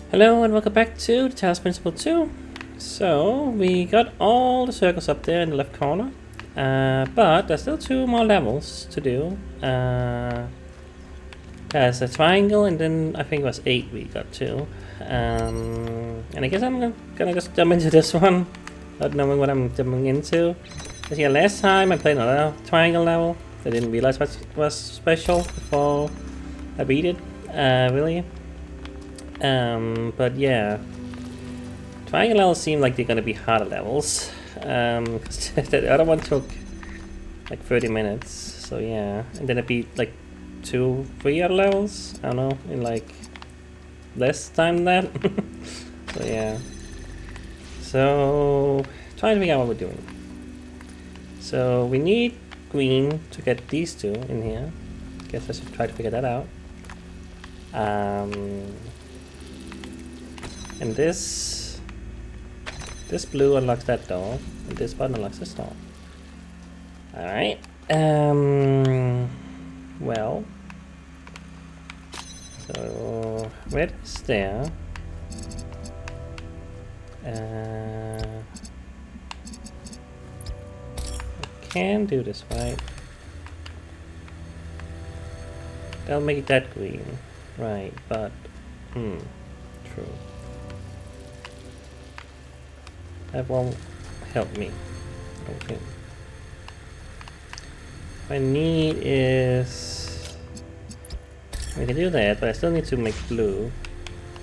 Hello and welcome back to the Talos Principle 2. So, we got all the circles up there in the left corner, but there's still 2 more levels to do. There's a triangle and then I think it was 8 we got to. And I guess I'm gonna just jump into this one, not knowing what I'm jumping into. As yeah, last time I played another triangle level. I didn't realize what was special before I beat it, really. But yeah, triangle levels seem like they're gonna be harder levels. The other one took like 30 minutes, so yeah, and then I beat like 2-3 other levels, I don't know, in like less time than that. So yeah, so trying to figure out what we're doing. So we need green to get these 2 in here. Guess I should try to figure that out. And this blue unlocks that door, and this button unlocks this door. Alright, well, so red is there. I can do this, right? That'll make that green, right, but, true. That won't help me. Okay. What I need is... we can do that, but I still need to make blue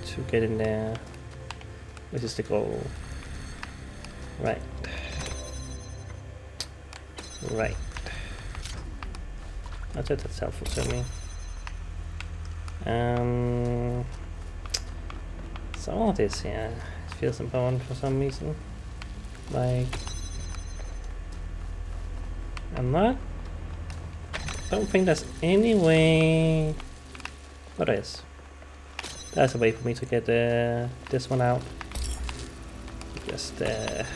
to get in there, which is the goal. Right. Right. Not that that's helpful to me. So all this here feels important for some reason. Like, don't think there's any way. What is? There's a way for me to get this one out. Just gotta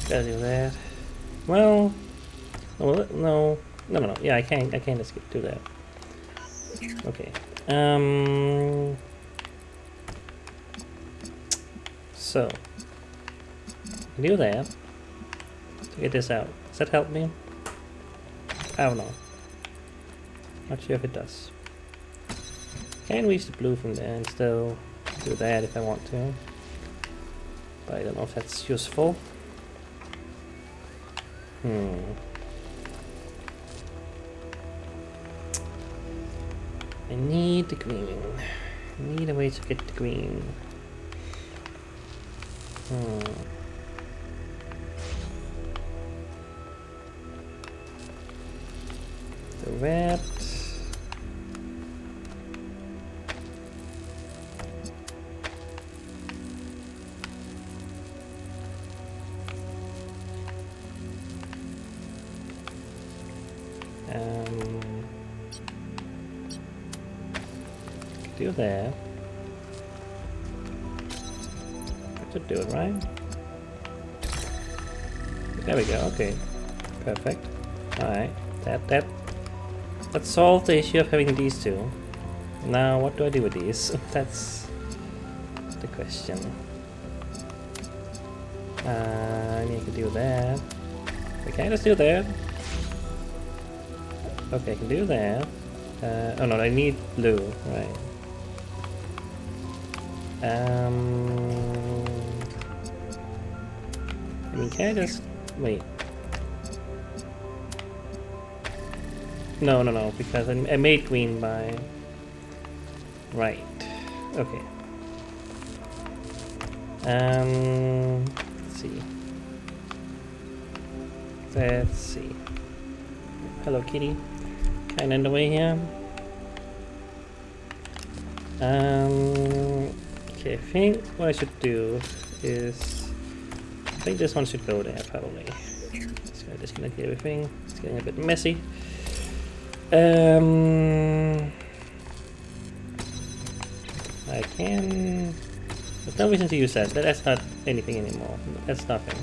do that. Well, no. Yeah, I can't just do that. Okay. So do that to get this out. Does that help me? I don't know. Not sure if it does. Can reach the blue from there and still do that if I want to. But I don't know if that's useful. I need the green. I need a way to get the green. The red. Do that. That should do it, right? There we go, okay. Perfect. Alright, that. Let's solve the issue of having these 2. Now, what do I do with these? That's the question. I need to do that. We can't just do that. Okay, I can do that. Oh no, I need blue, right. I mean, can I just... wait. No, because I made green by... right. Okay. Let's see. Hello, kitty. Kinda in the way here. Okay, I think what I should do is... I think this one should go there, probably. Just gonna disconnect everything. It's getting a bit messy. I can... there's no reason to use that. That's not anything anymore. That's nothing.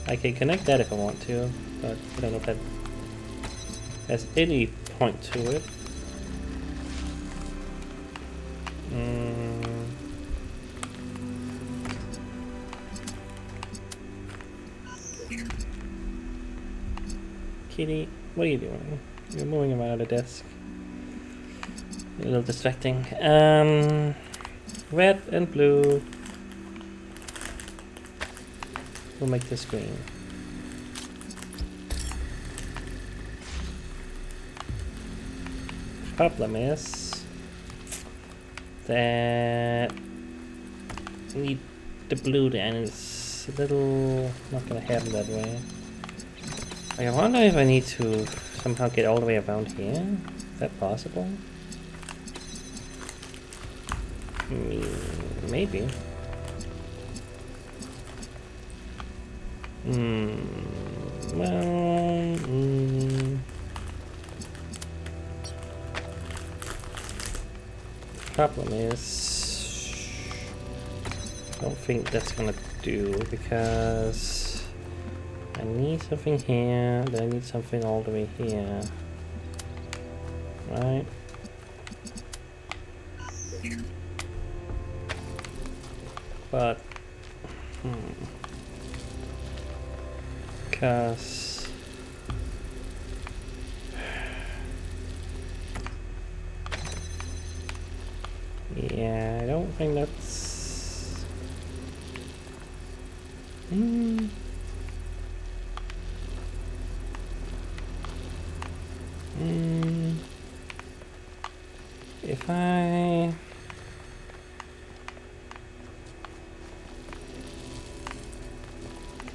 I can connect that if I want to, but I don't know if that has any point to it. kitty, what are you doing? You're moving around the desk. You're a little distracting. Red and blue. We'll make this green. Problem is that we need the blue there, and it's a little not gonna happen that way. I wonder if I need to somehow get all the way around here. Is that possible? Maybe. Well. Problem is, I don't think that's gonna do, because I need something here, then I need something all the way here, right? But because yeah, I don't think that's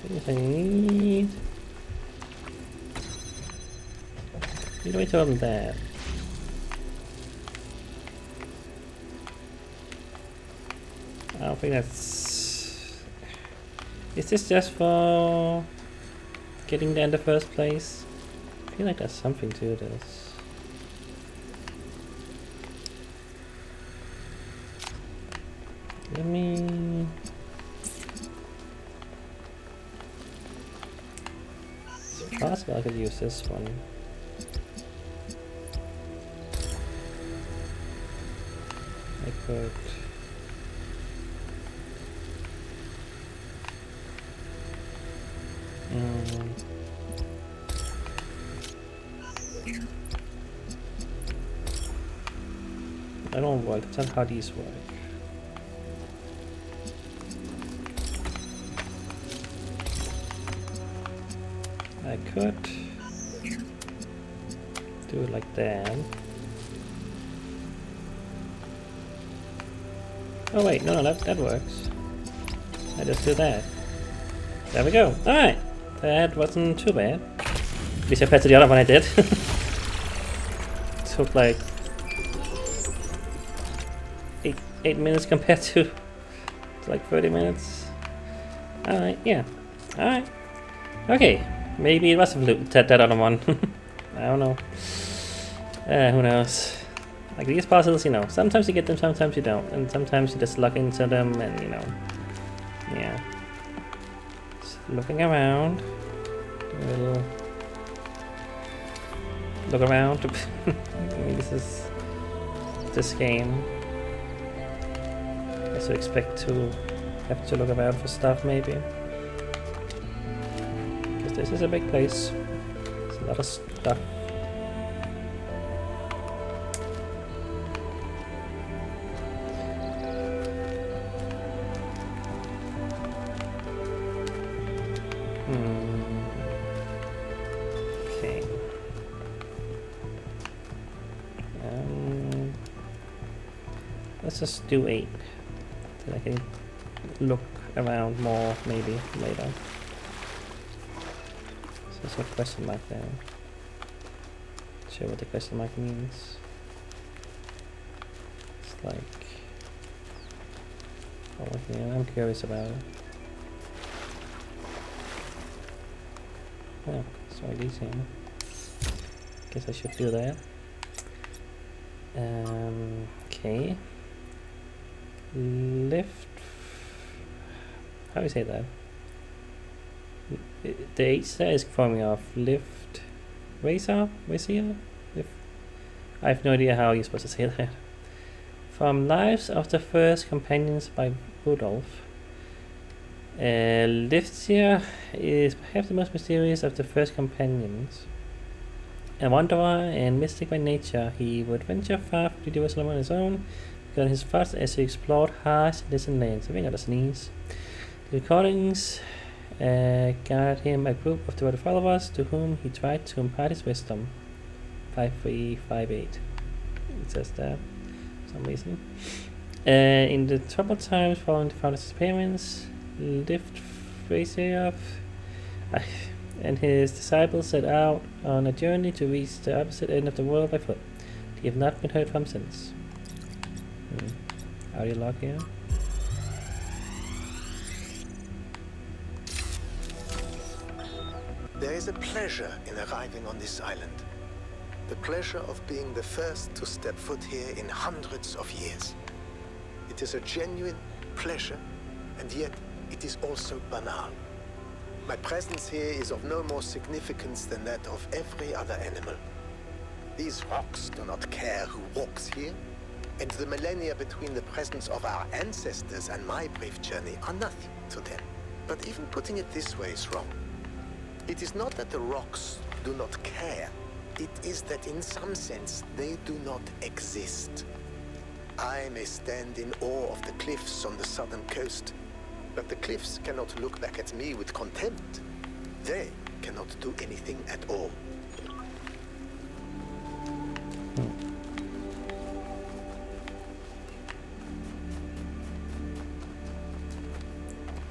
if I need do I tell them that? I don't think that's... Is this just for getting there in the first place? I feel like there's something to this. Let me... It's possible I could use this one. I could... I don't work, that's not how these work. I could do it like that. Oh wait, no, that works. I just do that. There we go. Alright! That wasn't too bad. At least compared to the other one I did. Took like 8 minutes compared to like 30 minutes. Alright, yeah. Alright. Okay. Maybe it was a fluke, that other one. I don't know. Who knows? Like these puzzles, you know, sometimes you get them, sometimes you don't. And sometimes you just luck into them and, you know, yeah. Just looking around. We'll look around. I mean, this is this game. I guess you expect to have to look around for stuff, maybe. Because this is a big place. There's a lot of stuff. Okay. Let's just do 8. So I can look around more maybe later. So there's a question mark there. Not sure what the question mark means. It's like, oh yeah, I'm curious about it. Oh, so these here. Guess I should do that. Okay. Lift. How do you say that? The H there is forming off lift. Raise up? Lift. I have no idea how you're supposed to say that. From Lives of the First Companions by Rudolph. Liftia is perhaps the most mysterious of the first companions. A wanderer and mystic by nature, he would venture far from Jerusalem on his own, began his first as he explored harsh and distant lands. I think I got a sneeze. The recordings guarded him a group of devoted followers to whom he tried to impart his wisdom. 5358. It says that for some reason. In the troubled times following the founder's disappearance, Lift Fraser and his disciples set out on a journey to reach the opposite end of the world by foot. They have not been heard from since. Audio log here. There is a pleasure in arriving on this island. The pleasure of being the first to step foot here in hundreds of years. It is a genuine pleasure, and yet it is also banal. My presence here is of no more significance than that of every other animal. These rocks do not care who walks here, and the millennia between the presence of our ancestors and my brief journey are nothing to them. But even putting it this way is wrong. It is not that the rocks do not care. It is that in some sense they do not exist. I may stand in awe of the cliffs on the southern coast, but the cliffs cannot look back at me with contempt. They cannot do anything at all.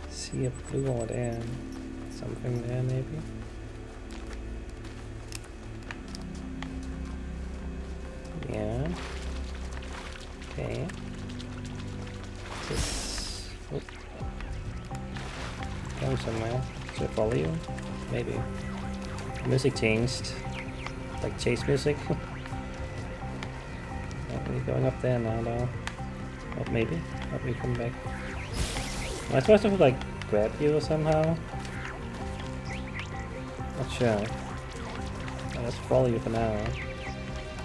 See a blue over there. Something there maybe. Yeah. Okay. This going somewhere. Should I follow you? Maybe. The music changed. Like chase music. We're going up there now though. Oh, maybe. Let me come back. Am I supposed to like grab you somehow? Not sure. I'll just follow you for now.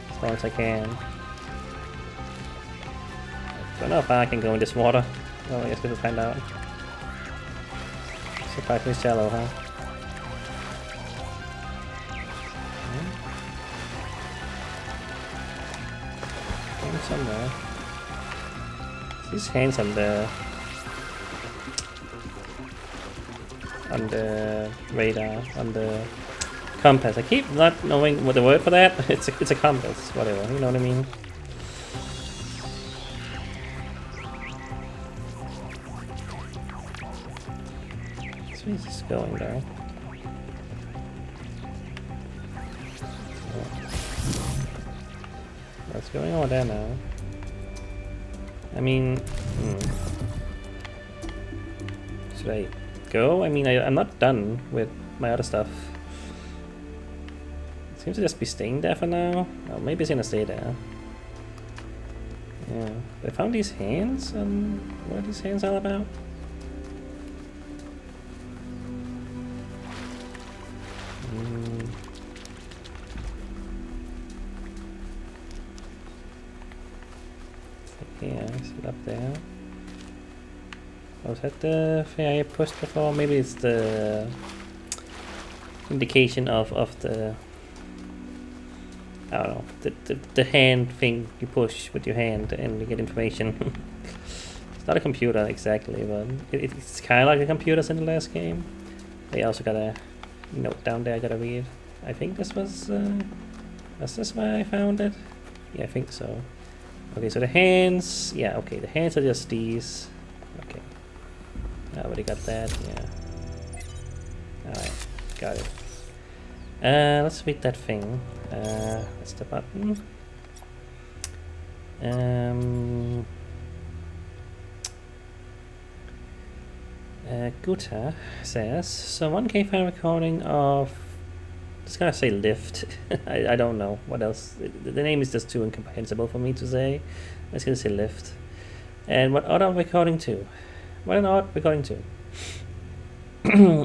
As long as I can. Don't know if I can go in this water. Well, I guess we'll find out. Surprisingly shallow, huh? Going somewhere. These hands on the radar, on the compass. I keep not knowing what the word for that. It's a compass, whatever. You know what I mean? Where's this going though? What's going on there now? I mean, should I go? I mean, I'm not done with my other stuff. It seems to just be staying there for now. Oh, maybe it's gonna stay there. Yeah, I found these hands, and what are these hands all about? Yeah, is it up there? Was that the thing I pushed before? Maybe it's the indication of the, I don't know, the hand thing you push with your hand and you get information. It's not a computer exactly, but it's kind of like the computers in the last game. They also got a note down there I gotta read. I think this was this where I found it? Yeah, I think so. Okay, so the hands, yeah, okay, the hands are just these. Okay. I already got that, yeah. Alright, got it. Let's read that thing. That's the button. Guta says, so one can find a recording of, just gonna say lift. I don't know what else. The name is just too incomprehensible for me to say. I'm just gonna say lift. And what other recording too? What an odd recording too.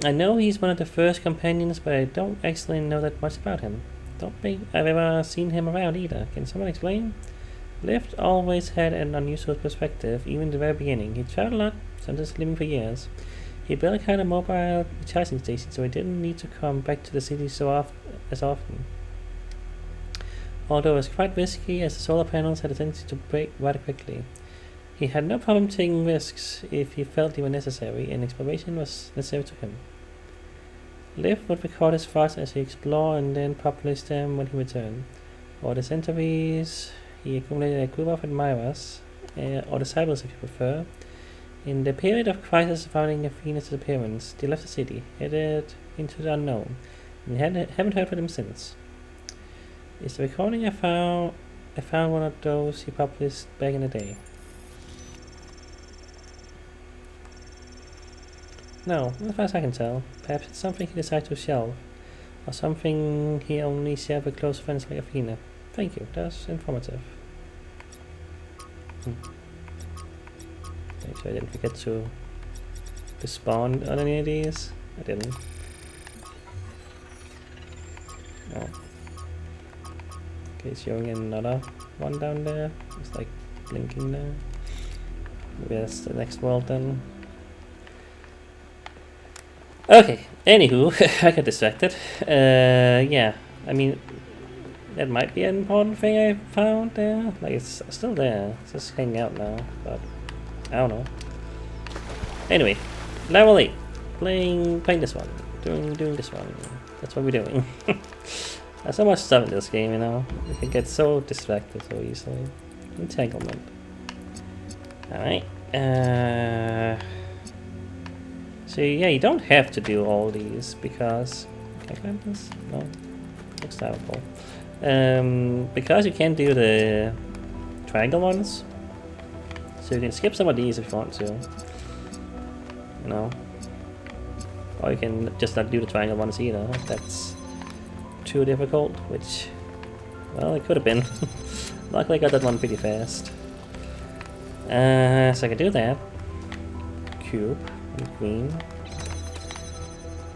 I know he's one of the first companions, but I don't actually know that much about him. Don't think I've ever seen him around either. Can someone explain? Lift always had an unusual perspective, even in the very beginning. He traveled a lot, sometimes living for years. He built a kind of mobile charging station, so he didn't need to come back to the city so often. although it was quite risky as the solar panels had a tendency to break rather quickly. He had no problem taking risks if he felt they were necessary, and exploration was necessary to him. Liv would record his thoughts as he explored and then publish them when he returned. Over the centuries, he accumulated a group of admirers, or disciples if you prefer. In the period of crisis following Athena's disappearance, they left the city, headed into the unknown, and haven't heard from them since. Is the recording I found one of those he published back in the day. No, as far as I can tell. Perhaps it's something he decided to shelve, or something he only shared with close friends like Athena. Thank you, that's informative. Make sure I didn't forget to spawn on any of these. I didn't. Oh. Okay, showing another one down there. It's like blinking there. Maybe that's the next world then. Okay, anywho, I got distracted. Yeah, I mean, that might be an important thing I found there. Like, it's still there. It's just hanging out now, but I don't know. Anyway, level 8. Playing this one. Doing this one. That's what we're doing. There's so much stuff in this game, you know. You can get so distracted so easily. Entanglement. Alright. So yeah, you don't have to do all these because... Can I climb this? No. Looks terrible. Because you can't do the triangle ones. So you can skip some of these if you want to. You know. Or you can just not do the triangle ones either. If that's too difficult, which... Well, it could have been. Luckily I got that one pretty fast. So I can do that. Cube. And green.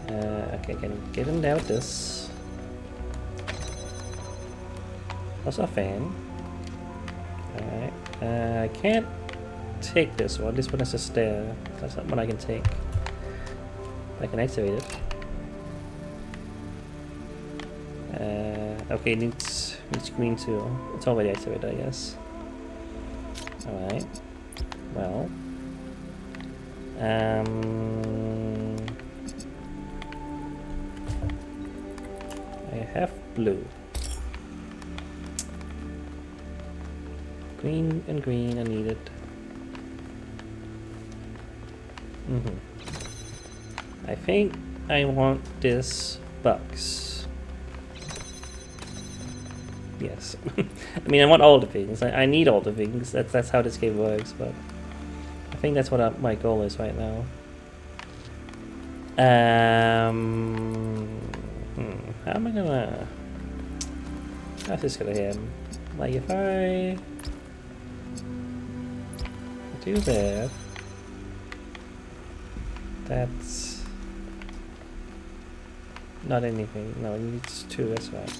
Okay, I can get in there with this. Also a fan. Alright. I can't take this one. This one is just there. That's not one I can take. I can activate it. Okay, it needs green too. It's already activated, I guess. Alright. Well. I have blue. Green and green are needed. I think I want this box. Yes. I mean, I want all the things. I need all the things. That's how this game works, but I think that's what my goal is right now. How am I gonna... How's this gonna happen? Like if I do that, that's not anything. No, it needs 2, that's right.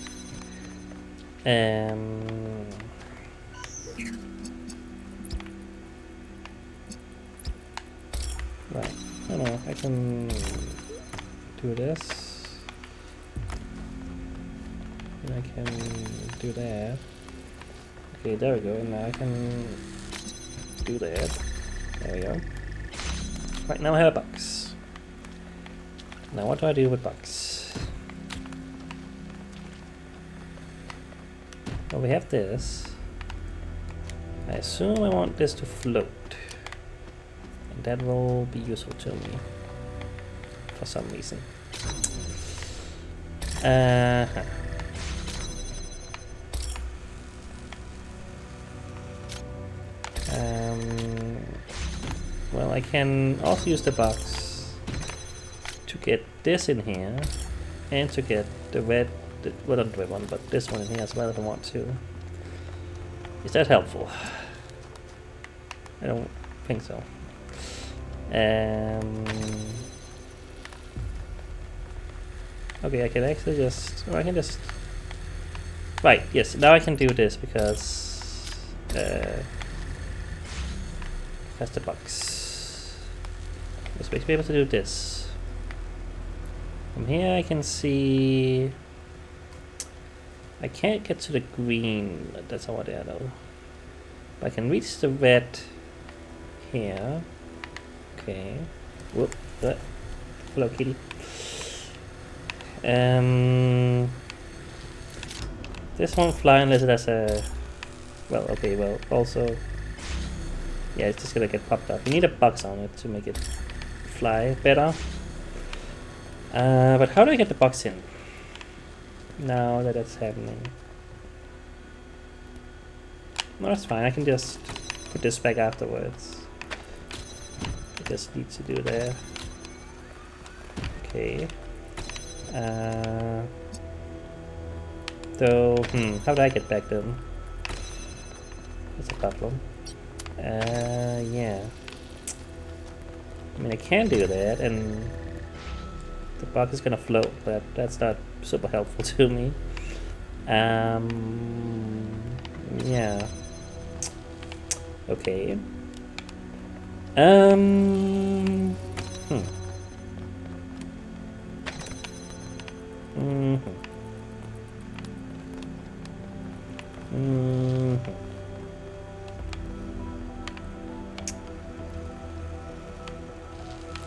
Right. I don't know, I can do this. And I can do that. Okay, there we go. And now I can do that. There we go. Right, now I have a box. Now what do I do with box? Well, we have this. I assume I want this to float. And that will be useful to me. For some reason. Well, I can also use the box to get this in here, and to get the red, well, not the red one, but this one in here as well if I want to. Is that helpful? I don't think so. Okay, I can actually just, or I can just, right, yes, now I can do this because that's the box. This makes me able to do this. From here I can see I can't get to the green that's over there though. But I can reach the red here. Okay. Whoop. Hello, kitty. This won't fly unless it has a... Well, okay, well, also... Yeah, it's just gonna get popped up. You need a box on it to make it fly better. But how do I get the box in? Now that that's happening. No, that's fine. I can just put this back afterwards. I just need to do that. Okay. So, how do I get back then? That's a problem. Yeah. I mean, I can do that, and the box is gonna float, but that's not super helpful to me. Yeah. Okay.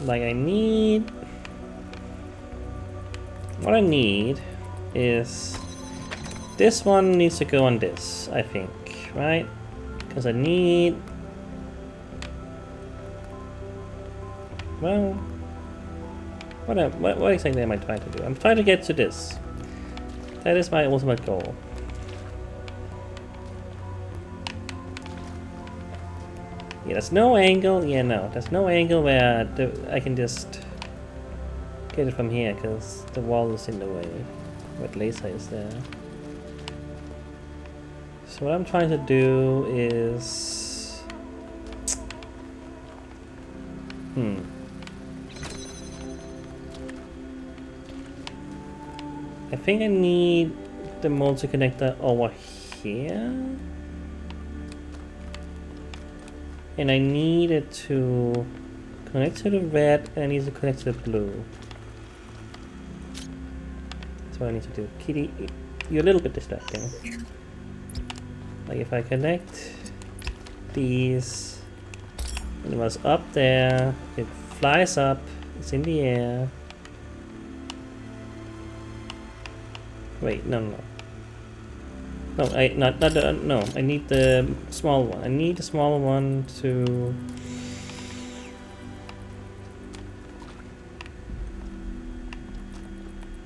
Like what I need is this one needs to go on this, I think, right? Because I need, well, what exactly am I trying to do? I'm trying to get to this. That is my ultimate goal. Yeah, there's no angle. Yeah, no, there's no angle where I can just get it from here because the wall is in the way. What laser is there? So what I'm trying to do is... I think I need the multi-connector over here. And I need it to connect to the red, and I need to connect to the blue. That's what I need to do. Kitty, you're a little bit distracting. Like if I connect these, and it was up there, it flies up, it's in the air. Wait, no. No, no, I need the small one. I need the small one to...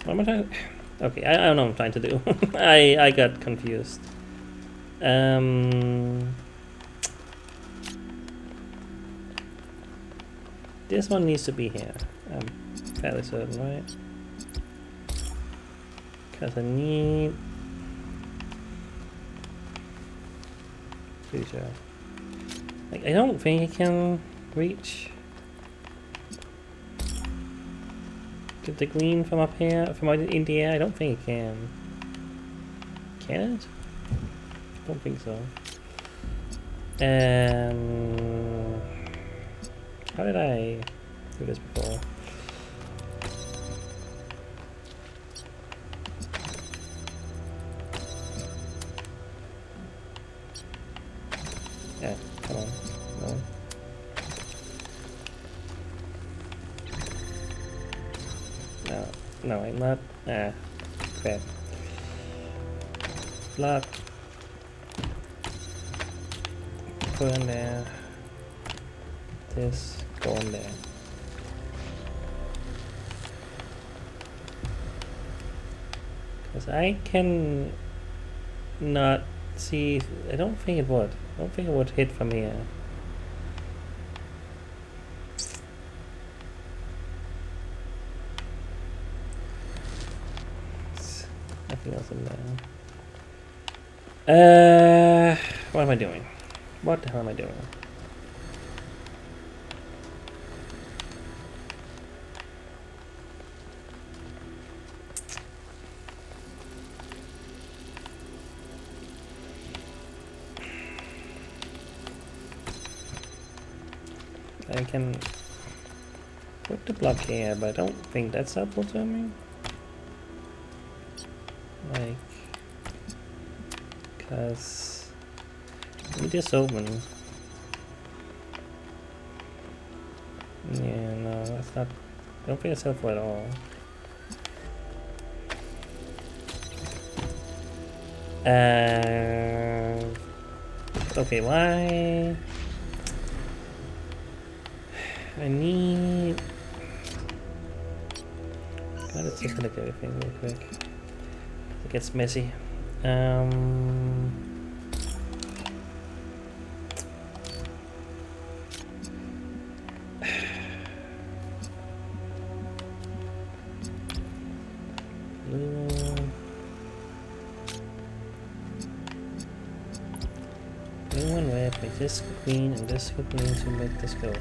What am I trying to... Okay, I don't know what I'm trying to do. I got confused. This one needs to be here. I'm fairly certain, right? Because I need... Pretty sure. Like, I don't think I can reach the green from up here, from in the air. I don't think I can. Can it? Don't think so. How did I do this before? Yeah, come on. No, I'm not. Ah, crap. Block. Put in there. This, go in there. Because I can not see. I don't think it would. I don't think it would hit from here. Nothing else in there. What am I doing? What the hell am I doing? I can put the block here, but I don't think that's helpful to me. Like, Cause leave this open. Yeah, no, that's not. Don't feel yourself at all. Okay, why? I need. Let's just look at everything real quick. It gets messy. Blue and red make this green and this green to make this go.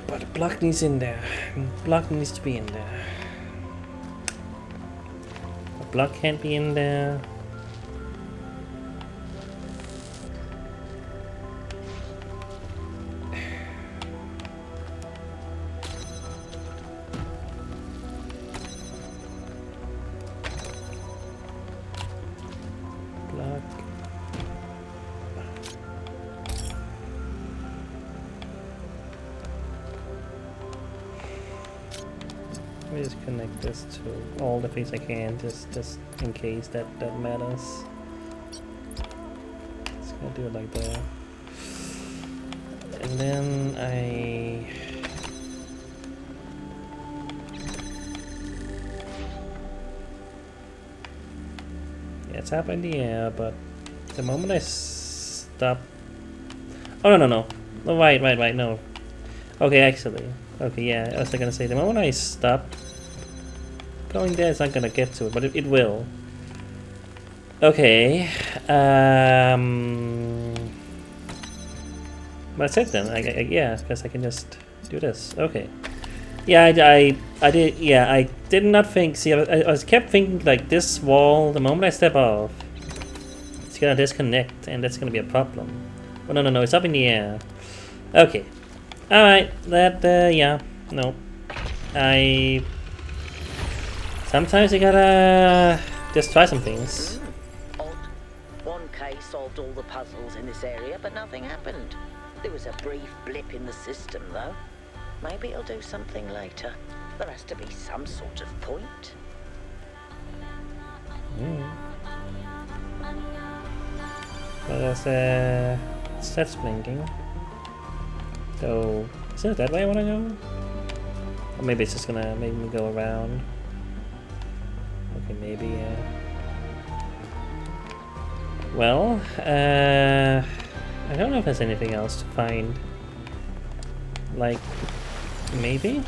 But the block needs in there. Block needs to be in there. The block can't be in there. Let me just connect this to all the things I can, just in case that matters. Just gonna do it like that, and then yeah, it's up in the air, but the moment I stop. Oh no! Oh, right, no. Okay, actually. Okay, yeah, I was gonna say, the moment I stop going there, it's not gonna get to it, but it will. Okay. That's it then. Yeah, because I can just do this. Okay. Yeah, I did. Yeah, I did not think. See, I was kept thinking like this wall. The moment I step off, it's gonna disconnect, and that's gonna be a problem. Oh no! It's up in the air. Okay. Alright, yeah, no. Sometimes you gotta just try some things. Odd. One case solved all the puzzles in this area, but nothing happened. There was a brief blip in the system, though. Maybe it'll do something later. There has to be some sort of point. Well, there's that's blinking. So, is it that way I want to go? Or maybe it's just gonna make me go around. Okay, maybe, well, I don't know if there's anything else to find. Like, maybe?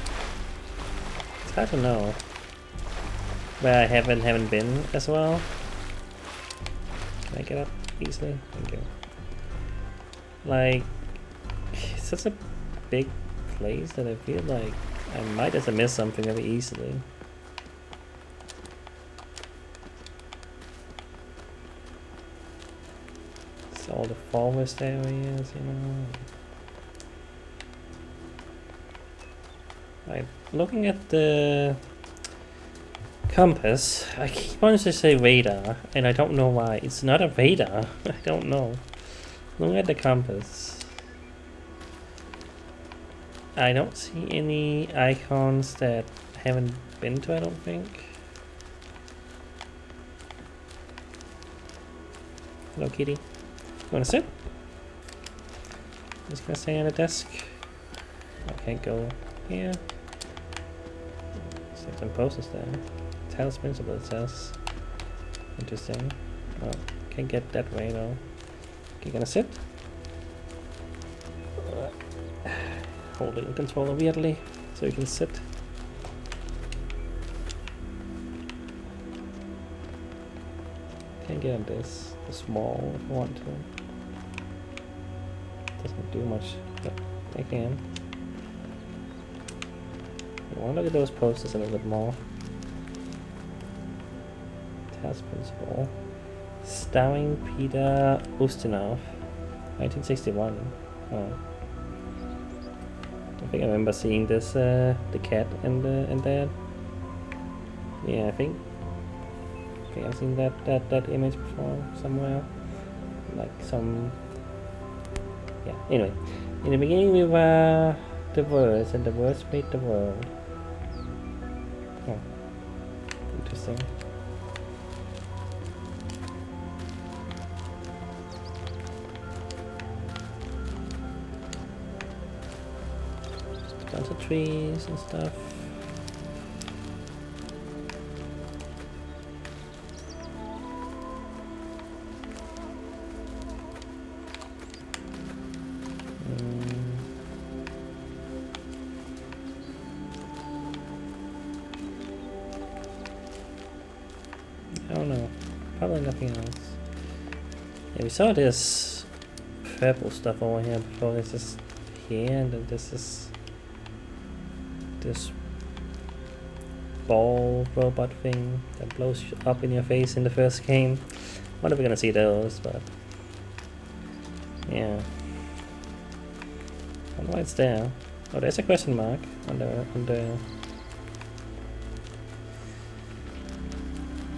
It's hard to know. Where I haven't been as well. Can I get up easily? Thank you. Like, it's such a big place that I feel like I might just miss something very easily. It's all the forest areas, you know. Like, looking at the compass, I keep wanting to say radar, and I don't know why. It's not a radar. I don't know. Looking at the compass, I don't see any icons that I haven't been to, I don't think. Hello, kitty. You wanna sit? Just gonna stay on the desk. I can't go here. There's some posters there. Talos principle, it says. Interesting. Oh, can't get that way though. Okay, gonna sit? Holding the controller weirdly, so you can sit. Can't get on this. It's small if I want to. Doesn't do much, but I can. I want to look at those posters a little bit more. Task principle. Starring Peter Ustinov, 1961. Oh. I think I remember seeing this, the cat and that. Yeah, I think. Okay, I've seen that image before somewhere. Like some. Yeah. Anyway, in the beginning we were the words, and the words made the world. Oh, interesting. Just a bunch of trees and stuff. I don't know. Probably nothing else. Yeah, we saw this purple stuff over here before. This is here, and then this is this ball robot thing that blows up in your face in the first game. Wonder if we're gonna see those, but yeah. I don't know why it's there. Oh, there's a question mark on the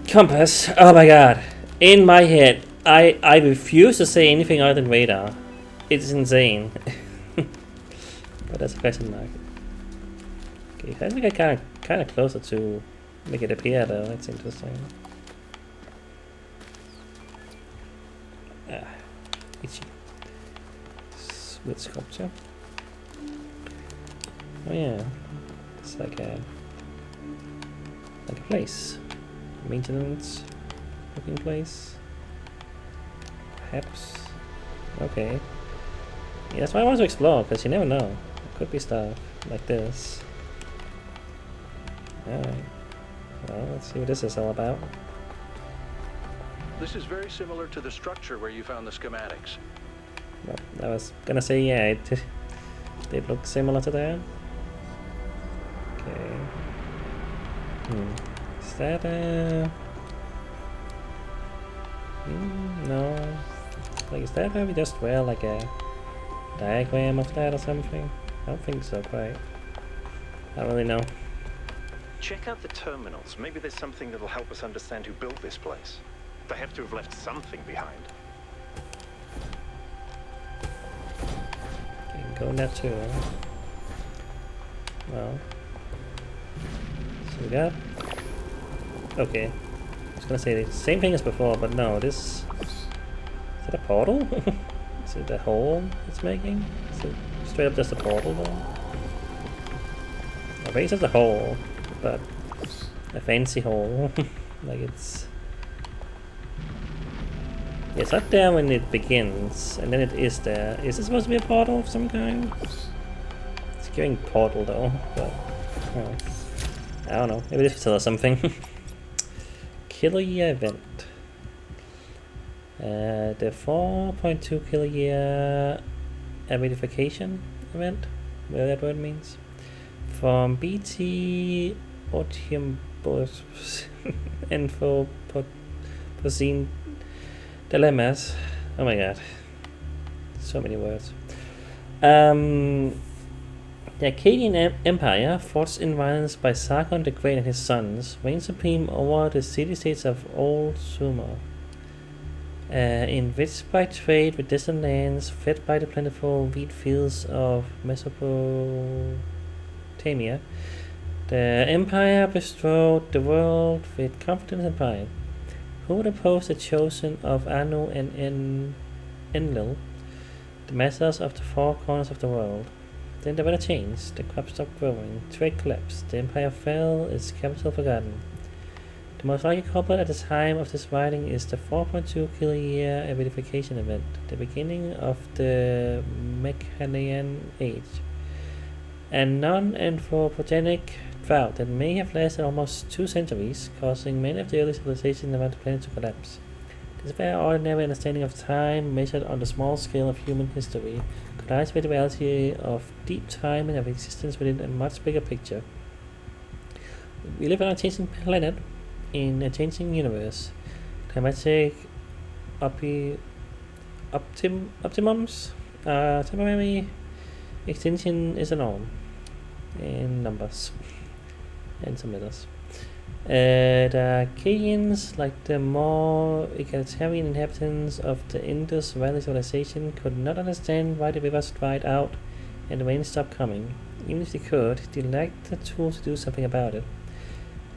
compass. Oh my god. In my head, I refuse to say anything other than radar. It's insane. But that's a question mark. Okay, I think I kind of closer to make it appear though. That's interesting. Ah, itchy. With sculpture. Oh yeah, it's like a place, maintenance looking place. Perhaps. Okay. Yeah, that's why I want to explore, because you never know. It could be stuff like this. Alright. Well, let's see what this is all about. This is very similar to the structure where you found the schematics. Well, I was gonna say, yeah, it did look similar to that. Okay. Is that a... no. Like, is that how we just wear like a diagram of that or something? I don't think so, quite. I don't really know. Check out the terminals. Maybe there's something that'll help us understand who built this place. They have to have left something behind. Okay, go in that too, huh? Well. So we got... Okay. I was gonna say the same thing as before, but no, this... Is that a portal? Is it a hole it's making? Is it straight up just a portal though? I think it's just a hole, but a fancy hole. Like it's... Yeah, it's not there when it begins, and then it is there. Is it supposed to be a portal of some kind? It's giving portal though, but... Oh, I don't know, maybe this will tell us something. Killer year event. The 4.2 killer year verification event, whatever that word means. From BT Otium Info Posine Dilemmas. Oh my god. So many words. The Akkadian Empire, forged in violence by Sargon the Great and his sons, reigned supreme over the city-states of Old Sumer, enriched by trade with distant lands, fed by the plentiful wheat fields of Mesopotamia. The empire bestrode the world with confidence and pride. Who would oppose the chosen of Anu and Enlil, the masters of the four corners of the world? Then the weather changed, the crops stopped growing, trade collapsed, the empire fell, its capital forgotten. The most likely culprit at the time of this writing is the 4.2 killer year verification event, the beginning of the Mechanian Age, a non-anthropogenic drought that may have lasted almost 2 centuries, causing many of the early civilizations around the planet to collapse. This very ordinary understanding of time, measured on the small scale of human history, collides with the reality of deep time and of existence within a much bigger picture. We live on a changing planet, in a changing universe. Climatic optimums, temporary extinction is a norm, in numbers and some letters. The Achaeans, like the more egalitarian inhabitants of the Indus Valley civilization, could not understand why the rivers dried out and the rain stopped coming. Even if they could, they lacked the tools to do something about it.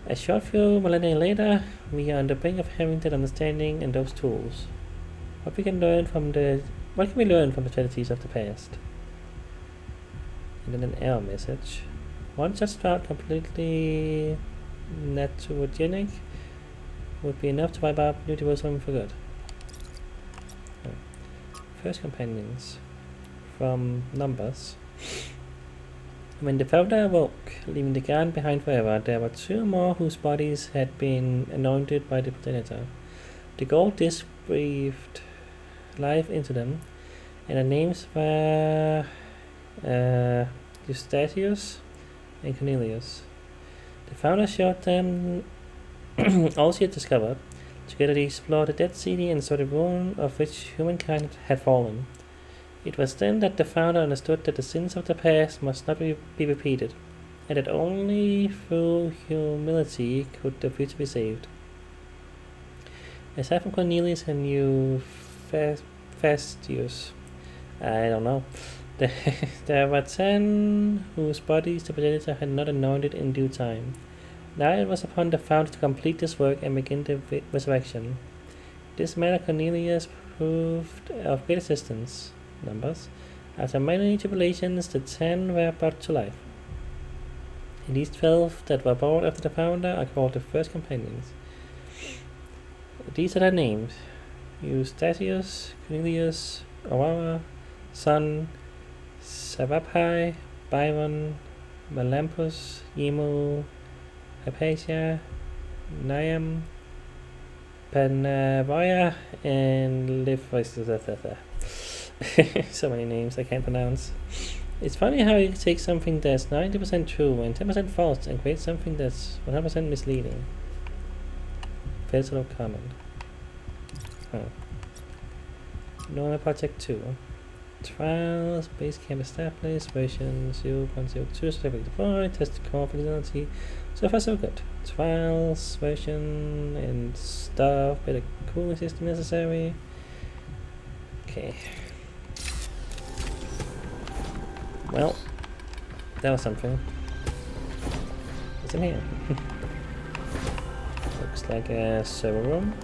A short few millennia later, we are on the brink of having that understanding and those tools. What can we learn from the tragedies of the past? And then an error message. One such drought completely naturogenic would be enough to wipe out New Jerusalem for good. First companions from Numbers. When the founder awoke, leaving the garden behind forever, there were 2 more whose bodies had been anointed by the progenitor. The gold disc breathed life into them, and their names were Eustathius and Cornelius. The founder showed them all she had discovered. Together they explored the Dead Sea and saw the ruin of which humankind had fallen. It was then that the founder understood that the sins of the past must not be repeated, and that only through humility could the future be saved. Aside from Cornelius and Eustathius, I don't know, there were 10 whose bodies the progenitor had not anointed in due time. Now it was upon the founder to complete this work and begin the resurrection. This matter Cornelius proved of great assistance. Numbers. After many tribulations, the 10 were brought to life. And these 12 that were born after the founder are called the first companions. These are their names: Eustathius, Cornelius, Aurora, Sun, Savapai, Byron, Melampus, Yemu, Hypatia, Niam, Panavoya, and Liv. So many names I can't pronounce. It's funny how you take something that's 90% true and 10% false and create something that's 100% misleading. Personal comment. Normal Project 2. Trials, base camp established, version 0.02, certificate deployed, test core functionality. So far so good. Trials, version and stuff, better cooling system necessary. Okay. Well, that was something. What's in here? Looks like a server room.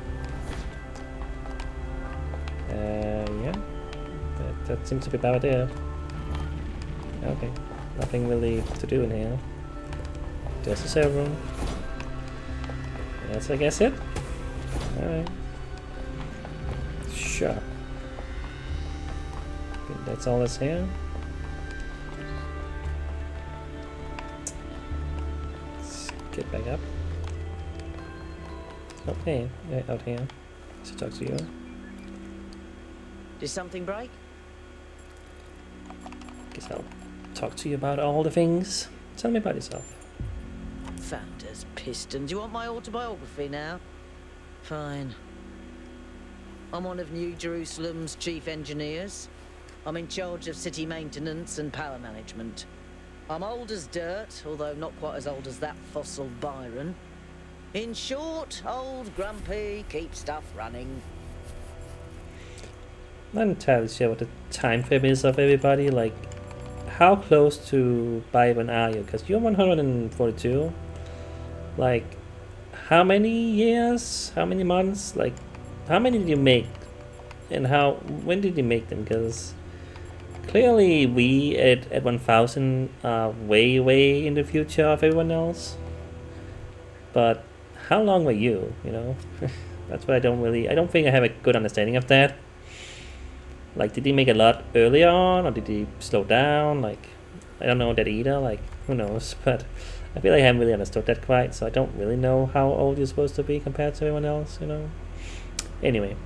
Yeah. That seems to be about it. Okay. Nothing really to do in here. Just a server room. That's I guess it. Alright. Sure. Okay, that's all that's here. Get back up. Okay, out here. To talk to you. Did something break? Guess I'll talk to you about all the things. Tell me about yourself. Founder's Pistons. You want my autobiography now? Fine. I'm one of New Jerusalem's chief engineers. I'm in charge of city maintenance and power management. I'm old as dirt, although not quite as old as that fossil Byron. In short, old, grumpy, keep stuff running. I'm not entirely sure what the time frame is of everybody. Like, how close to Byron are you? Because you're 142. Like, how many years? How many months? Like, how many did you make? And when did you make them? Because clearly we at 1000 are way in the future of everyone else. But how long were you, you know? That's what I don't think I have a good understanding of that. Like, did he make a lot earlier on, or did he slow down? Like, I don't know that either. Like, who knows? But I feel like I haven't really understood that quite, so I don't really know how old you're supposed to be compared to everyone else, you know? Anyway,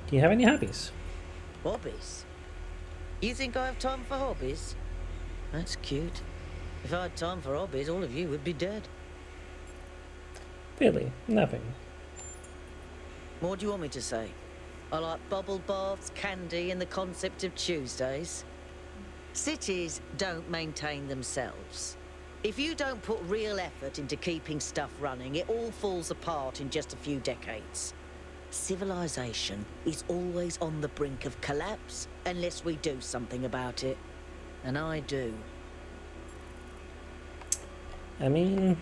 do you have any hobbies? Hobbies? You think I have time for hobbies? That's cute. If I had time for hobbies, all of you would be dead. Really? Nothing. What do you want me to say? I like bubble baths, candy, and the concept of Tuesdays. Cities don't maintain themselves. If you don't put real effort into keeping stuff running, it all falls apart in just a few decades. Civilization is always on the brink of collapse unless we do something about it. And I do. I mean,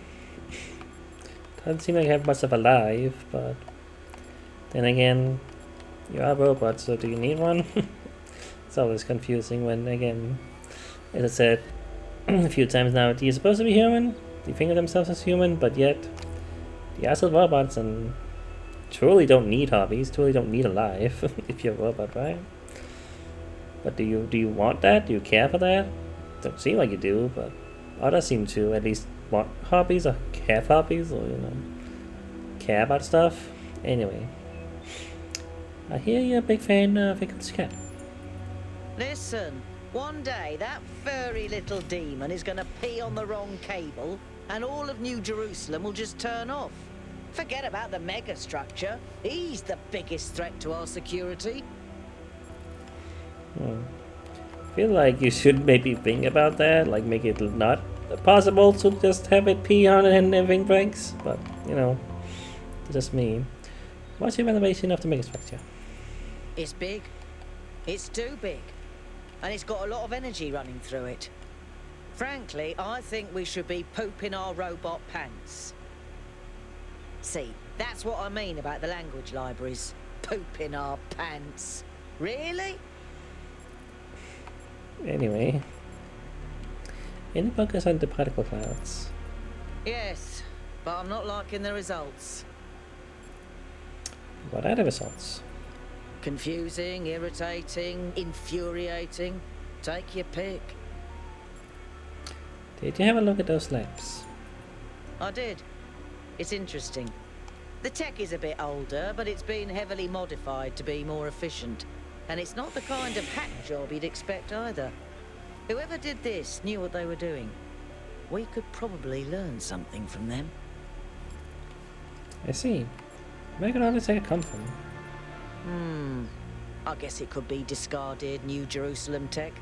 doesn't seem like you have much of a life, but then again, you are robots, so do you need one? It's always confusing when, again, as I said a few times now, you're supposed to be human, they think of themselves as human, but yet they are still robots and truly don't need hobbies, truly don't need a life if you're a robot, right? But do you want that? Do you care for that? Don't seem like you do, but others seem to at least want hobbies or have hobbies or, you know, care about stuff. Anyway, I hear you're a big fan of Icarus Cat. Listen, one day that furry little demon is gonna pee on the wrong cable and all of New Jerusalem will just turn off. Forget about the megastructure. He's the biggest threat to our security. I feel like you should maybe think about that, like make it not possible to just have it pee on it and everything breaks, but you know, it's just me. What's your evaluation of the megastructure? It's big. It's too big. And it's got a lot of energy running through it. Frankly, I think we should be pooping our robot pants. See, that's what I mean about the language libraries. Pooping our pants. Really? Anyway, any progress on the particle clouds? Yes, but I'm not liking the results. What are the results? Confusing, irritating, infuriating. Take your pick. Did you have a look at those lamps? I did. It's interesting. The tech is a bit older, but it's been heavily modified to be more efficient. And it's not the kind of hack job you'd expect either. Whoever did this knew what they were doing. We could probably learn something from them. I see. Where could all this tech come from? I guess it could be discarded New Jerusalem tech.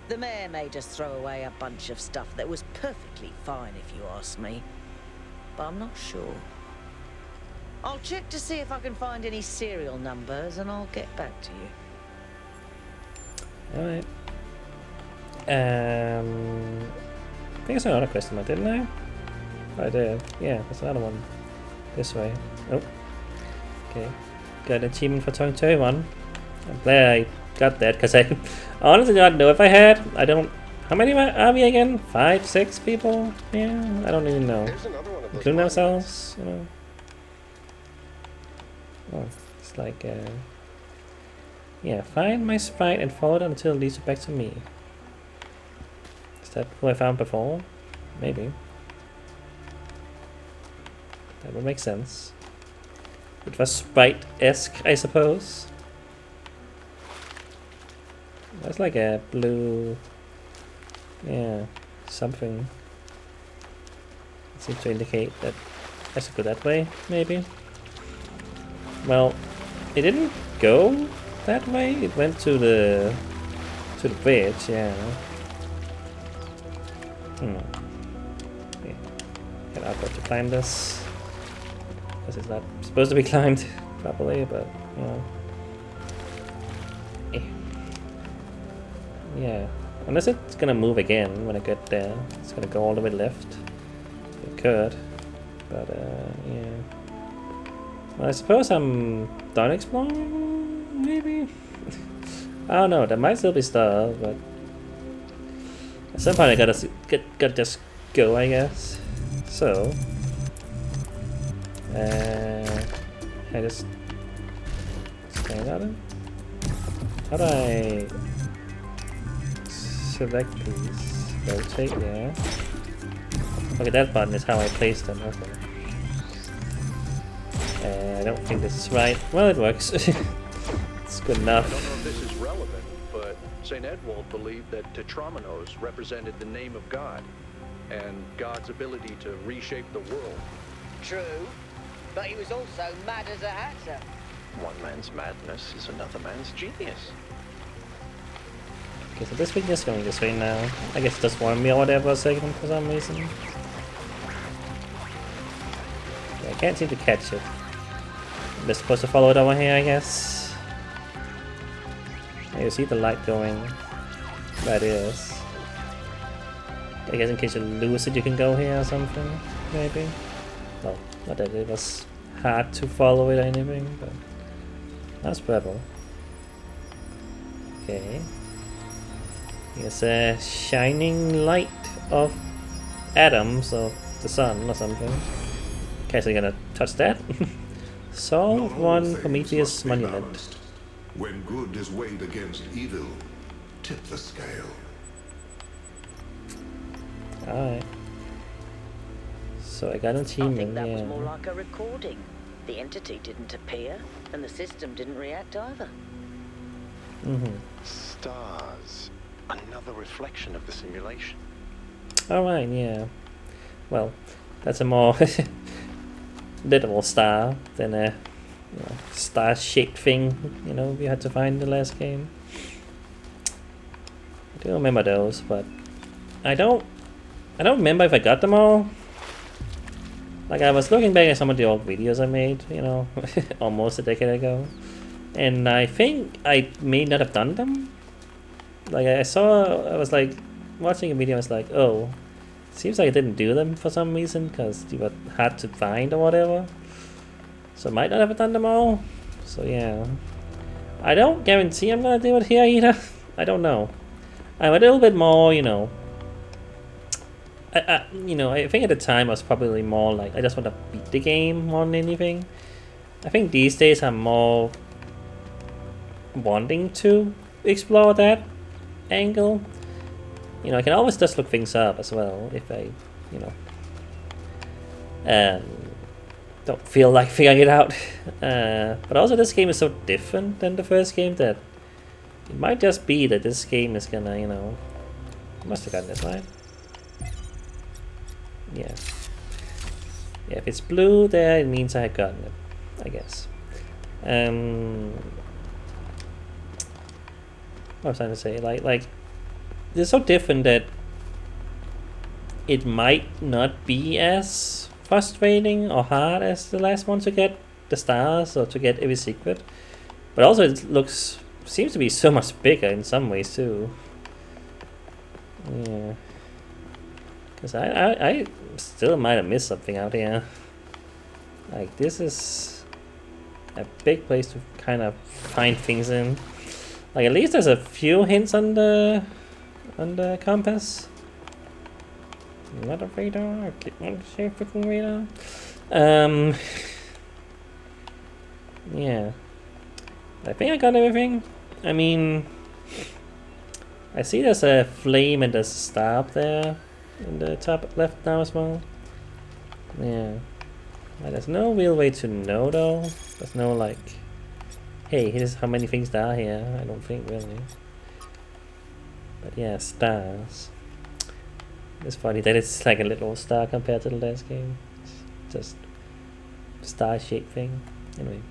The mayor made us throw away a bunch of stuff that was perfectly fine if you ask me. But I'm not sure. I'll check to see if I can find any serial numbers and I'll get back to you. Alright. I think it's another question, didn't I? I did. Yeah, there's another one. This way. Oh. Okay. Got an achievement for talking to everyone. I'm glad I got that, because I honestly don't know if I had. I don't... How many are we again? 5, 6 people? Yeah, I don't even know. There's another one of those Including monuments. ourselves, you know. Oh, it's like, yeah, find my sprite and follow it until it leads you back to me. Is that who I found before? Maybe. That would make sense. It was sprite-esque, I suppose. That's like a blue... Yeah, something. It seems to indicate that I should go that way, maybe. Well, it didn't go that way. It went to the bridge, yeah. Yeah. Get up to climb this. Because it's not supposed to be climbed properly, but you know. Yeah. Unless it's gonna move again when I get there. It's gonna go all the way left. It could. But yeah. Well, I suppose I'm done exploring, maybe? I don't know, there might still be stuff, but at some point I gotta just go, I guess. So I just stand on it? How do I select these? Rotate, yeah. Okay, that button is how I place them, okay. I don't think this is right. Well, it works. It's good enough. I don't know if this is relevant, but St. Edwald believed that Tetramenos represented the name of God and God's ability to reshape the world. True, but he was also mad as a hatter. One man's madness is another man's genius. Okay, so this thing is going this way now. I guess it just wanted me over there for a second for some reason. Yeah, I can't seem to catch it. I'm just supposed to follow it over here, I guess. You see the light going. That is. I guess in case you lose it, you can go here or something, maybe. Well, not that it was hard to follow it or anything, but that's purple. Okay. Here's a shining light of atoms of the sun or something. Okay, so you're gonna touch that? Solve one Prometheus monument. Balanced. When good is weighed against evil, tip the scale. Alright. So I got a I team think in, that was yeah. more like a recording. The entity didn't appear, and the system didn't react either. Stars. Another reflection of the simulation. Alright, yeah. Well, that's a more literal star than a star-shaped thing, you know, we had to find in the last game. I do remember those, but I don't remember if I got them all. Like, I was looking back at some of the old videos I made, you know, almost a decade ago, and I think I may not have done them. Like, I was like, watching a video, I was like, oh, seems like I didn't do them for some reason, because they were hard to find or whatever. So I might not have done them all. So yeah. I don't guarantee I'm gonna do it here either. I don't know. I'm a little bit more, you know, I think at the time I was probably more like, I just want to beat the game more than anything. I think these days I'm more wanting to explore that angle. You know, I can always just look things up as well if I, you know, don't feel like figuring it out. But also this game is so different than the first game that it might just be that this game is gonna, you know, I must have gotten this right. Yeah. Yeah, if it's blue there, it means I had gotten it, I guess. What was I trying to say? Like, it's so different that it might not be as frustrating or hard as the last one to get the stars or to get every secret. But also it seems to be so much bigger in some ways too. Yeah. Because I still might have missed something out here. Like, this is a big place to kind of find things in. Like, at least there's a few hints on the compass. Not a radar. I didn't want to say freaking radar. Yeah. I think I got everything. I mean, I see there's a flame and there's a star up there in the top left now as well. Yeah. There's no real way to know though. There's no like, hey, here's how many things there are here. I don't think really. But yeah, stars. It's funny that it's like a little star compared to the last game. It's just star-shaped thing. Anyway,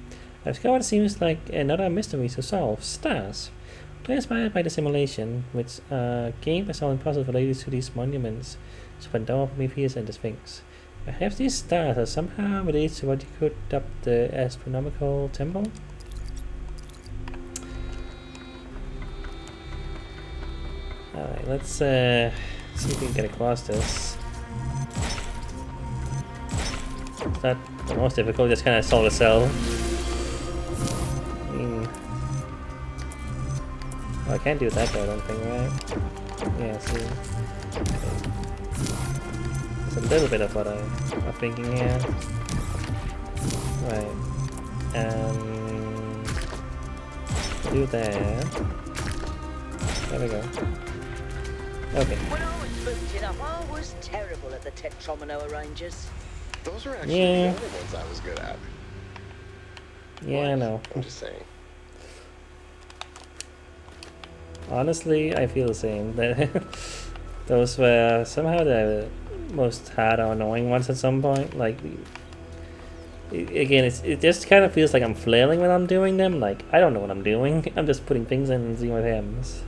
I've discovered it seems like another mystery to solve. Stars. They're inspired by the simulation, which game by solving puzzles related to these monuments, Pandora, Prometheus, and the Sphinx. Perhaps these stars are somehow related to what you could dub the astronomical temple? Alright, let's see if we can get across this. It's not the most difficult, just kind of solve itself. I mean, oh, I can't do that though, I don't think, right? Yeah, see. Okay. It's a little bit of what I'm thinking here. Right. Do that. There we go. Okay. When I was booted up, I was terrible at the Tetromino arrangers. Those are actually Yeah. the only ones I was good at. Yeah, I know. I'm just saying. Honestly, I feel the same. Those were somehow the most hard or annoying ones at some point. Like, again, it just kind of feels like I'm flailing when I'm doing them. Like, I don't know what I'm doing. I'm just putting things in and seeing what happens.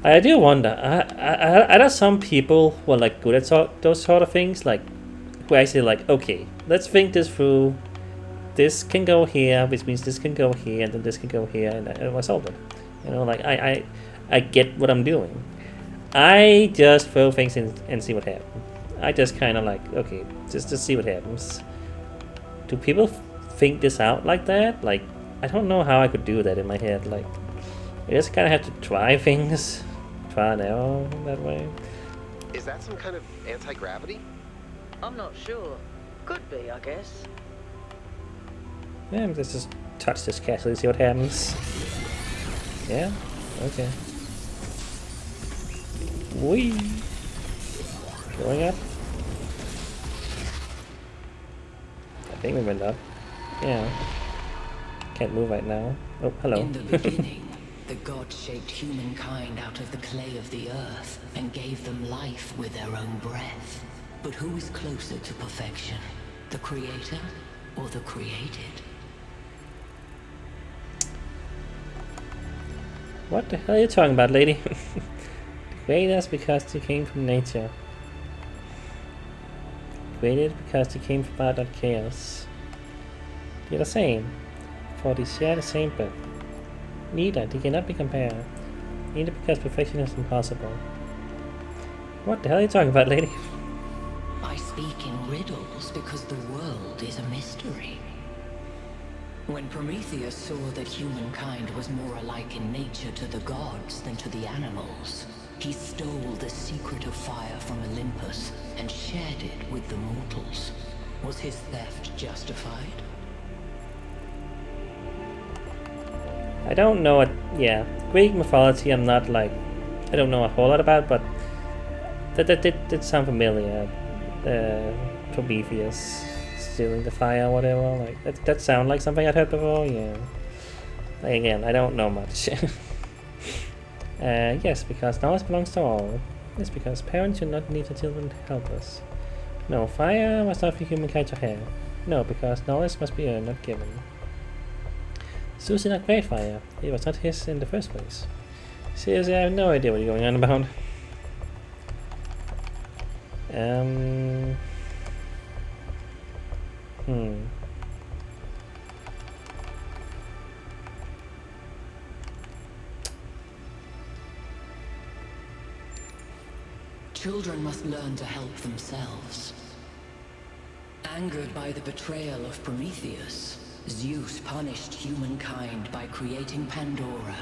I do wonder. Are there some people who are like good at those sort of things? Like, who actually like, okay, let's think this through. This can go here, which means this can go here, and then this can go here, and I solved it. You know, like I get what I'm doing. I just throw things in and see what happens. I just kind of like, okay, just to see what happens. Do people think this out like that? Like, I don't know how I could do that in my head. Like, I just kind of have to try things, try and error that way. Is that some kind of anti-gravity? I'm not sure. Could be, I guess. Yeah, let's just touch this castle and see what happens. Yeah, okay. Whee! Going up. I think we went up. Yeah. Can't move right now. Oh, hello. In the beginning, the gods shaped humankind out of the clay of the earth and gave them life with their own breath. But who is closer to perfection? The creator or the created? What the hell are you talking about, lady? Created us because they came from nature. Created because they came from out of chaos. They're the same, for they share the same birth. Neither, they cannot be compared. Neither because perfection is impossible. What the hell are you talking about, lady? I speak in riddles because the world is a mystery. When Prometheus saw that humankind was more alike in nature to the gods than to the animals, he stole the secret of fire from Olympus and shared it with the mortals. Was his theft justified? I don't know what, yeah, Greek mythology I'm not like, I don't know a whole lot about, but that did sound familiar. Prometheus stealing the fire or whatever, like that sound like something I'd heard before, yeah. Like, again, I don't know much. Yes, because knowledge belongs to all. Yes, because parents should not leave their children to help us. No, fire must not be humankind to have. No, because knowledge must be earned, not given. Zeus did not create fire. It was not his in the first place. Seriously, I have no idea what you're going on about. Children must learn to help themselves. Angered by the betrayal of Prometheus, Zeus punished humankind by creating Pandora.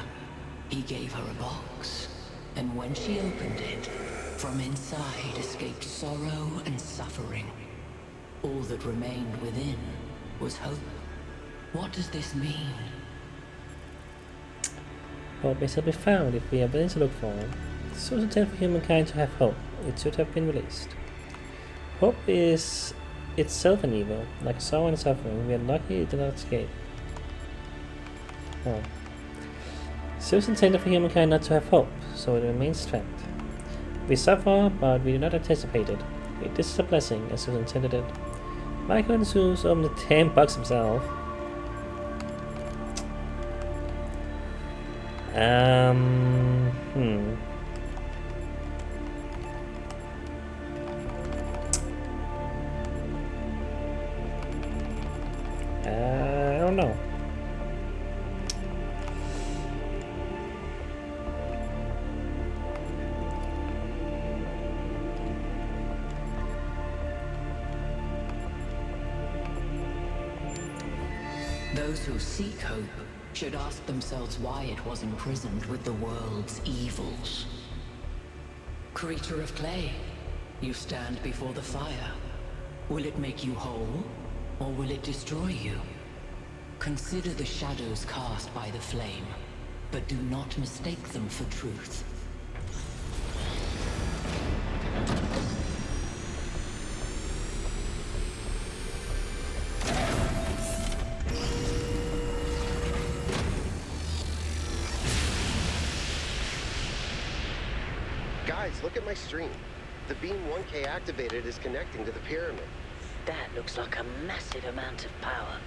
He gave her a box, and when she opened it, from inside escaped sorrow and suffering. All that remained within was hope. What does this mean? Hope may still be found if we are willing to look for it. It's also time for humankind to have hope. It should have been released. Hope is itself an evil, like sorrow and suffering. We are lucky it did not escape. Oh. Zeus intended for humankind not to have hope, so it remains trapped. We suffer, but we do not anticipate it. This is a blessing, as Zeus intended it. Why couldn't Zeus open the damn box himself? I don't know. Those who seek hope should ask themselves why it was imprisoned with the world's evils. Creature of clay, you stand before the fire. Will it make you whole, or will it destroy you? Consider the shadows cast by the flame, but do not mistake them for truth. Guys, look at my stream. The beam 1K activated is connecting to the pyramid. That looks like a massive amount of power.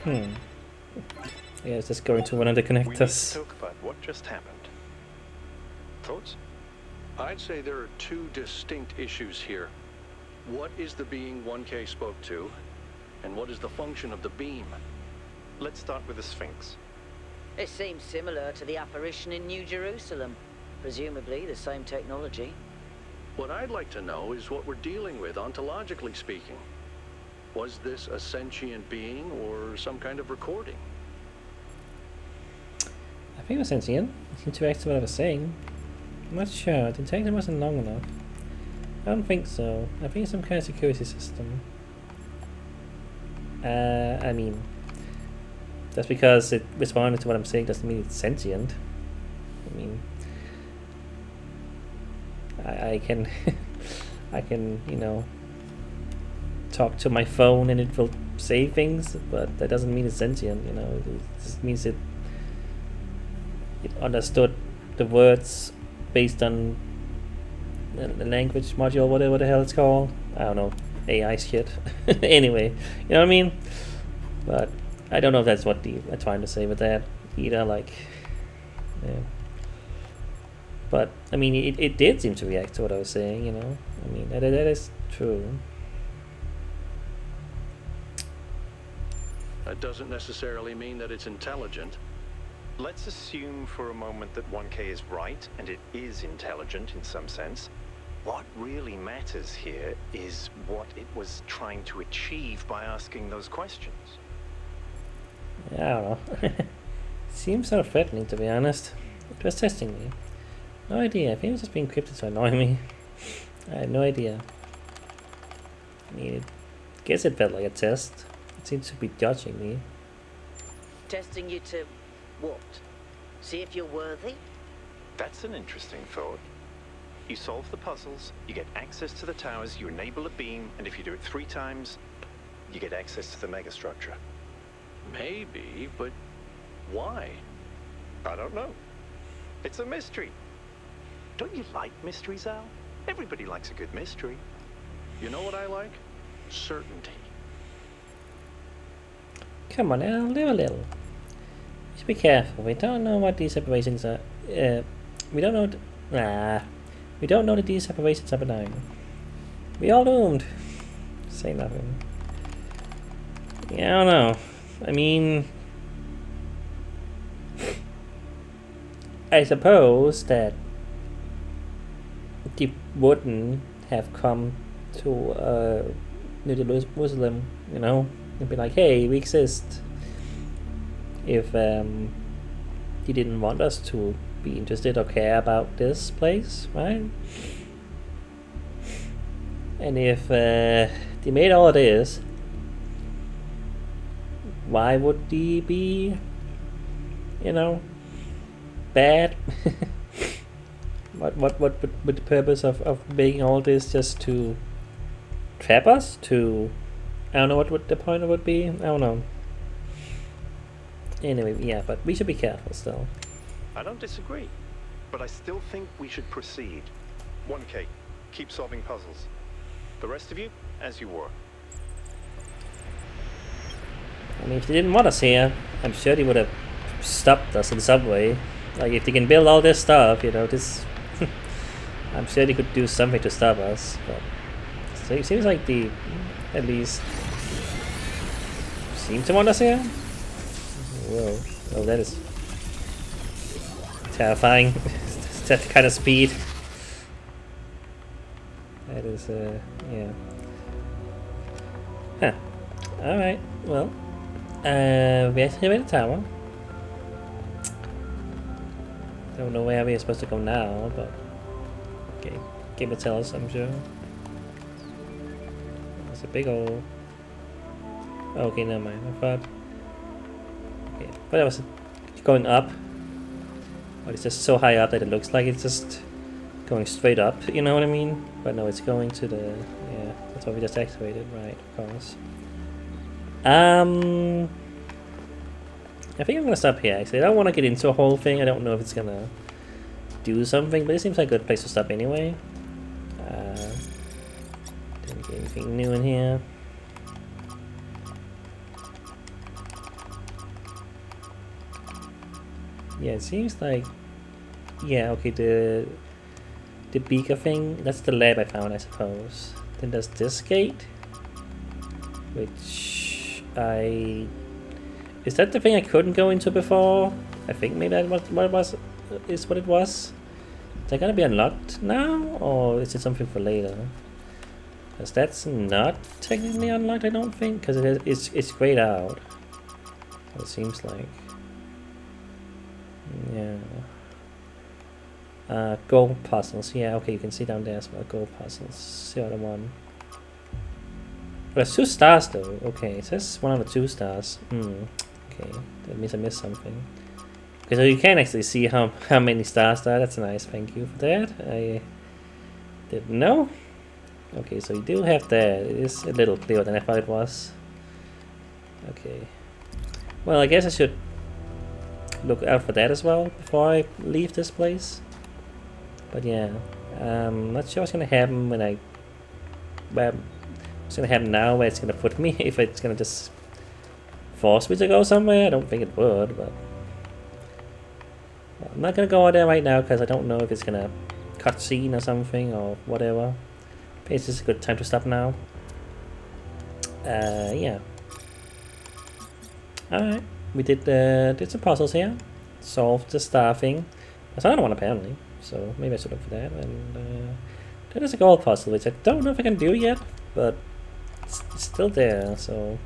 Yeah, it's just going to one of the connectors. We need to talk about what just happened. Thoughts? I'd say there are two distinct issues here. What is the being 1K spoke to, and what is the function of the beam? Let's start with the Sphinx. It seems similar to the apparition in New Jerusalem. Presumably the same technology. What I'd like to know is what we're dealing with, ontologically speaking. Was this a sentient being or some kind of recording? I think it was sentient. It seemed to react to what I was saying. I'm not sure. The detection wasn't long enough. I don't think so. I think it's some kind of security system. I mean, just because it responded to what I'm saying doesn't mean it's sentient. I mean, I can, I can, you know, talk to my phone and it will say things, but that doesn't mean it's sentient. You know, it just means it understood the words based on the language module, whatever the hell it's called. I don't know, AI shit. Anyway, you know what I mean? But I don't know if that's what they're trying to say with that either. Like, yeah. But I mean, it did seem to react to what I was saying. You know, I mean that is true. That doesn't necessarily mean that it's intelligent. Let's assume for a moment that 1K is right, and it is intelligent in some sense. What really matters here is what it was trying to achieve by asking those questions. I don't know. Seems sort of threatening, to be honest. It was testing me. No idea. I think it was just being encrypted to annoy me. I had no idea. I mean, I guess it felt like a test. It seems to be judging me. Testing you to what? See if you're worthy? That's an interesting thought. You solve the puzzles, you get access to the towers, you enable a beam, and if you do it 3 times, you get access to the megastructure. Maybe, but why? I don't know. It's a mystery. Don't you like mysteries, Al? Everybody likes a good mystery. You know what I like? Certainty. Come on now, live a little. You should be careful. We don't know what these separations are. We don't know. We don't know that these separations are benign. We all doomed. Say nothing. Yeah, I don't know. I mean, I suppose that they wouldn't have come to New Jerusalem, you know, and be like, hey, we exist. If he didn't want us to be interested or care about this place, right? And if they made all of this, why would they be, you know, bad? what would the purpose of making all this just to trap us? To, I don't know what the point would be. I don't know. Anyway, yeah, but we should be careful still. I don't disagree, but I still think we should proceed. 1K, keep solving puzzles. The rest of you, as you were. I mean, if they didn't want us here, I'm sure they would have stopped us in some way. Like, if they can build all this stuff, you know, this... I'm sure they could do something to stop us, but... So it seems like they, at least... seem to want us here? Whoa. Oh, that is... terrifying. That kind of speed. That is, yeah. Huh. Alright, well. We actually made a tower. Don't know where we're supposed to go now, but... okay, game will tell us, I'm sure. It's a big old... oh, okay, never mind. I thought... okay, but I was going up. But it's just so high up that it looks like it's just going straight up, you know what I mean? But no, it's going to the... yeah, that's what we just activated, right, of course. I think I'm gonna stop here, actually. I don't want to get into a whole thing. I don't know if it's gonna do something, but it seems like a good place to stop anyway. Didn't get anything new in here. Yeah, it seems like Yeah, okay, the beaker thing, that's the lab I found, I suppose. Then there's this gate, which is that the thing I couldn't go into before? I think maybe that what it was. Is what it was. Is that gonna be unlocked now, or is it something for later? Because that's not technically unlocked, I don't think, because it's grayed out. It seems like. Yeah. Gold puzzles. Yeah, okay, you can see down there as well. Gold puzzles. The other one. There's 2 stars though. Okay, it says 1 out of 2 stars. Okay, that means I missed something. Okay, so you can actually see how many stars there are. That's nice. Thank you for that. I didn't know. Okay, so you do have that. It is a little clearer than I thought it was. Okay. Well, I guess I should look out for that as well before I leave this place. But yeah, not sure what's gonna happen when what's gonna happen now, where it's gonna put me, if it's gonna just force me to go somewhere. I don't think it would, but I'm not gonna go out there right now because I don't know if it's gonna cutscene or something or whatever. It's just a good time to stop now. Yeah. Alright, we did some puzzles here. Solved the star thing. There's another one apparently, so maybe I should look for that. And there is a gold puzzle, which I don't know if I can do yet, but it's still there, so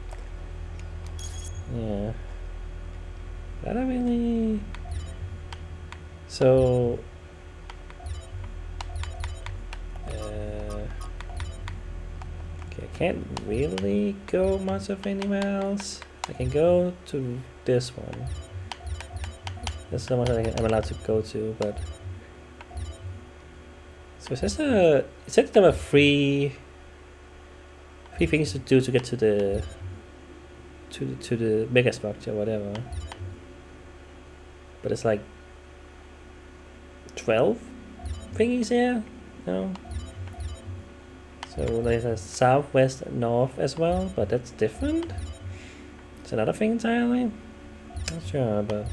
yeah. That I really... So... okay, I can't really go much of anywhere else. I can go to this one. That's the one that I'm allowed to go to, but... So it says it said there were three things to do to get to the mega structure, whatever. But it's like 12 thingies here, no? So there's a south, west, north as well, but that's different. It's another thing entirely. Not sure, but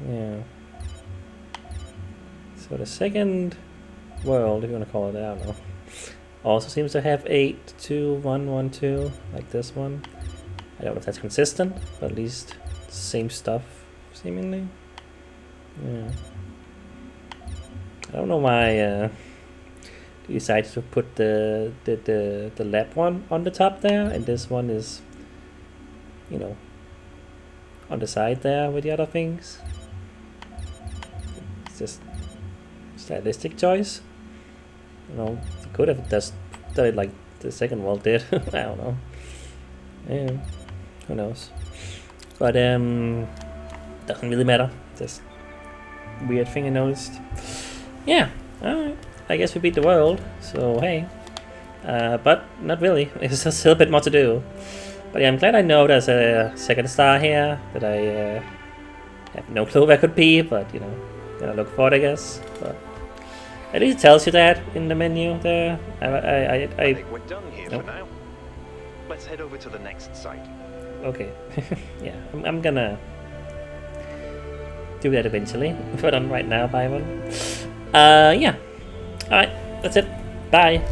yeah. So the second world, if you want to call it, I don't know, also seems to have 8, 2, 1, 1, 2, like this one. I don't know if that's consistent, but at least same stuff, seemingly. Yeah. I don't know why they decided to put the lab one on the top there, and this one is, you know, on the side there with the other things. It's just stylistic choice. You know, it could have just done it like the second world did. I don't know. Yeah, who knows? But doesn't really matter. Just weird thing I noticed. Yeah, alright. I guess we beat the world, so hey. But not really. There's still a bit more to do. But yeah, I'm glad I know there's a second star here that I have no clue where it could be, but you know, gonna look for it, I guess. But at least it tells you that in the menu there. I think we're done here for now. Let's head over to the next site. Okay. Yeah, I'm gonna do that eventually. If I don't right now, buy one. Yeah. Alright, that's it. Bye.